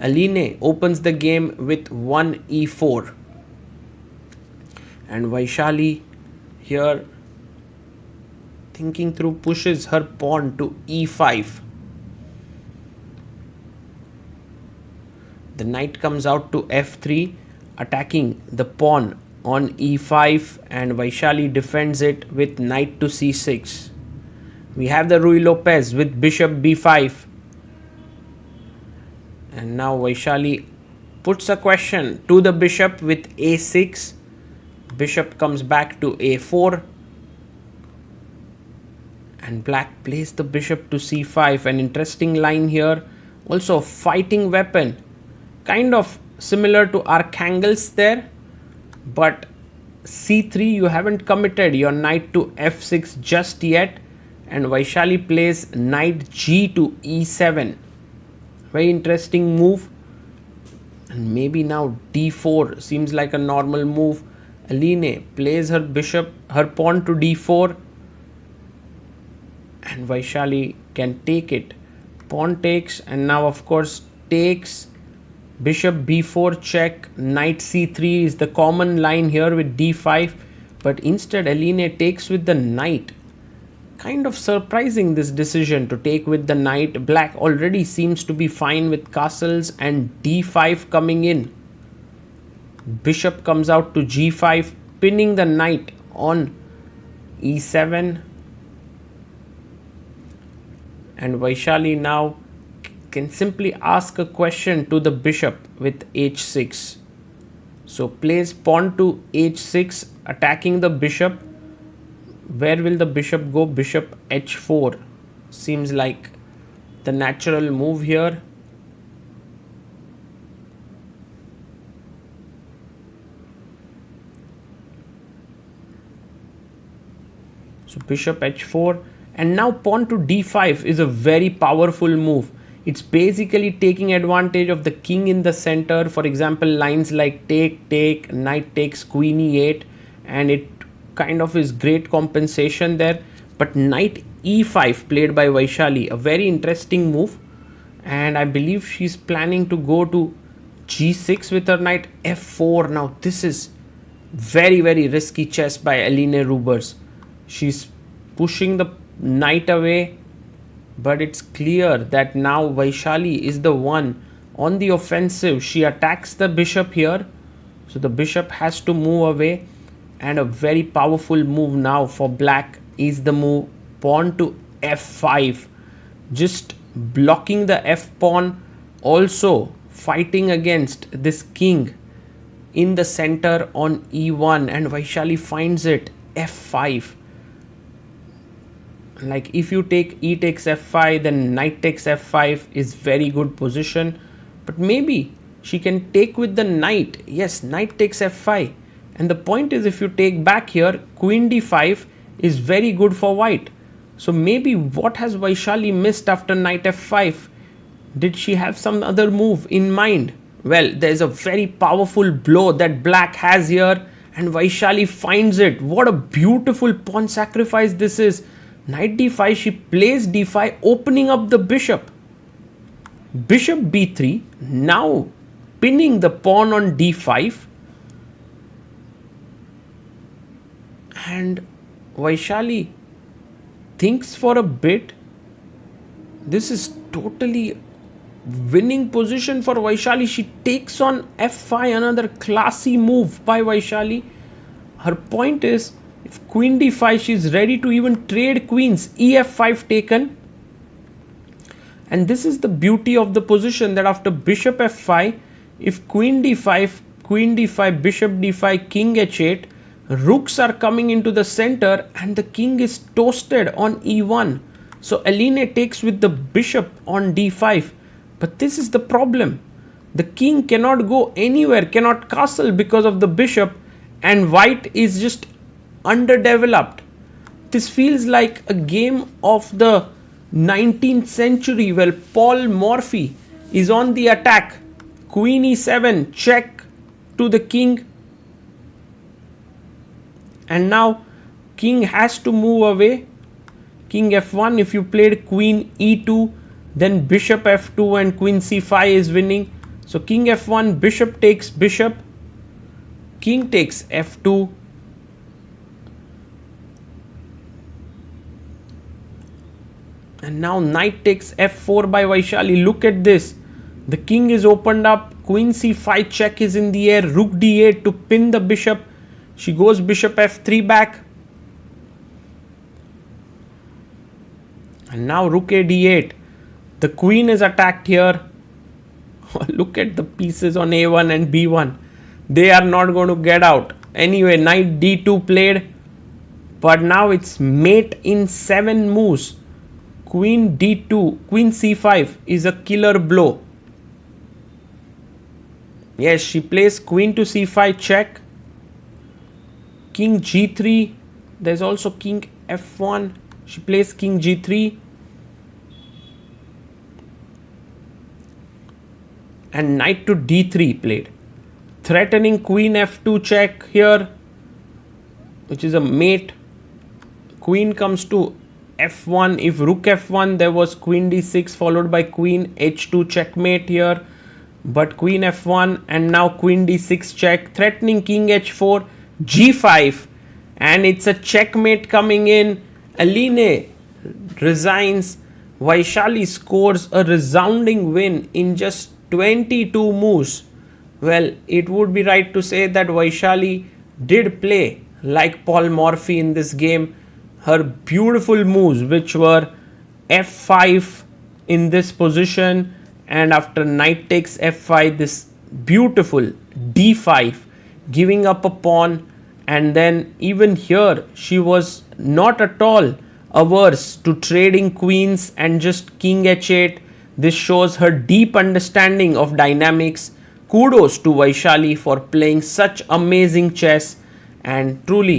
Aline opens the game with 1 e4. And Vaishali here thinking through, pushes her pawn to e5. The knight comes out to f3, attacking the pawn on e5, and Vaishali defends it with knight to c6. We have the Ruy Lopez with bishop b5. And now Vaishali puts a question to the bishop with a6. Bishop comes back to a4. And black plays the bishop to c5. An interesting line here. Also a fighting weapon. Kind of similar to archangels there. But c3 you haven't committed your knight to f6 just yet. And Vaishali plays knight g to e7. Very interesting move. And maybe now d4 seems like a normal move. Aline plays her pawn to d4. And Vaishali can take it. Pawn takes, and now of course takes. Bishop b4 check. Knight c3 is the common line here with d5. But instead Aline takes with the knight. Kind of surprising, this decision to take with the knight. Black already seems to be fine with castles, and d5 coming in. Bishop comes out to g5, pinning the knight on e7. And Vaishali now can simply ask a question to the bishop with h6. So plays pawn to h6, attacking the bishop. Where will the bishop go? Bishop h4 seems like the natural move here. So bishop h4, and now pawn to d5 is a very powerful move. It's basically taking advantage of the king in the center. For example, lines like take, knight takes, queen e8, and it kind of is great compensation there. But knight e5 played by Vaishali, a very interesting move, and I believe she's planning to go to g6 with her knight f4. Now this is very risky chess by Line Roebers. She's pushing the knight away, but it's clear that now Vaishali is the one on the offensive. She attacks the bishop here, so the bishop has to move away. And a very powerful move now for black is the move pawn to f5. Just blocking the f pawn, also fighting against this king in the center on e1, and Vaishali finds it f5. Like if you take e takes f5, then knight takes f5 is very good position. But maybe she can take with the knight. Yes, knight takes f5. And the point is, if you take back here, queen d5 is very good for white. So maybe what has Vaishali missed after knight f5? Did she have some other move in mind? Well, there's a very powerful blow that black has here, and Vaishali finds it. What a beautiful pawn sacrifice this is. Knight d5, she plays d5, opening up the bishop. Bishop b3, now pinning the pawn on d5. And Vaishali thinks for a bit. This is totally winning position for Vaishali. She takes on f5, another classy move by Vaishali. Her point is, if queen d5, she is ready to even trade queens. ef5 taken. And this is the beauty of the position, that after bishop f5, if queen d5, bishop d5, king h8, rooks are coming into the center and the king is toasted on e1. So Aline takes with the bishop on d5. But this is the problem. The king cannot go anywhere, cannot castle because of the bishop, and white is just underdeveloped. This feels like a game of the 19th century where Paul Morphy is on the attack. Queen e7, check to the king. And now king has to move away. King f1, if you played queen e2, then bishop f2 and queen c5 is winning. So king f1, bishop takes bishop, king takes f2, and now knight takes f4 by Vaishali. Look at this. The king is opened up, queen c5 check is in the air, rook d8 to pin the bishop. She goes bishop f3 back. And now rook a d8. The queen is attacked here. Look at the pieces on a1 and b1. They are not going to get out. Anyway, knight d2 played. But now it's mate in 7 moves. Queen d2, queen c5 is a killer blow. Yes, she plays queen to c5 check. King g3. There's also king f1. She plays king g3. And knight to d3 played. Threatening queen f2 check here, which is a mate. Queen comes to f1. If rook f1, there was queen d6 followed by queen h2 checkmate here. But queen f1 and now queen d6 check, threatening king h4, g5, and it's a checkmate coming in. Aline resigns. Vaishali scores a resounding win in just 22 moves. Well, it would be right to say that Vaishali did play like Paul Morphy in this game. Her beautiful moves, which were f5 in this position, and after knight takes f5, this beautiful d5, giving up a pawn. And then even here, she was not at all averse to trading queens and just king h8. This shows her deep understanding of dynamics. Kudos to Vaishali for playing such amazing chess, and truly